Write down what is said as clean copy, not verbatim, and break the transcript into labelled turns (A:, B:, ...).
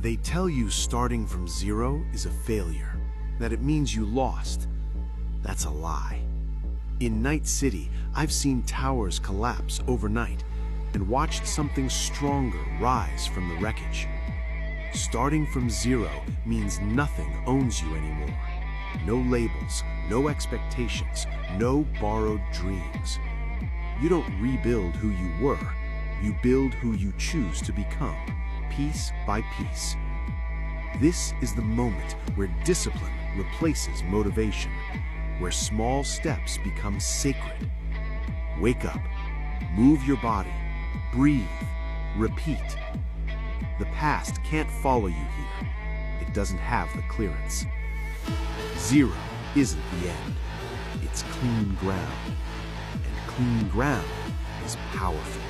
A: They tell you starting from zero is a failure, that it means you lost. That's a lie. In Night City, I've seen towers collapse overnight and watched something stronger rise from the wreckage. Starting from zero means nothing owns you anymore. No labels, no expectations, no borrowed dreams. You don't rebuild who you were, you build who you choose to become, piece by piece. This is the moment where discipline replaces motivation, where small steps become sacred. Wake up, move your body, breathe, repeat. The past can't follow you here. It doesn't have the clearance. Zero isn't the end. It's clean ground. And clean ground is powerful.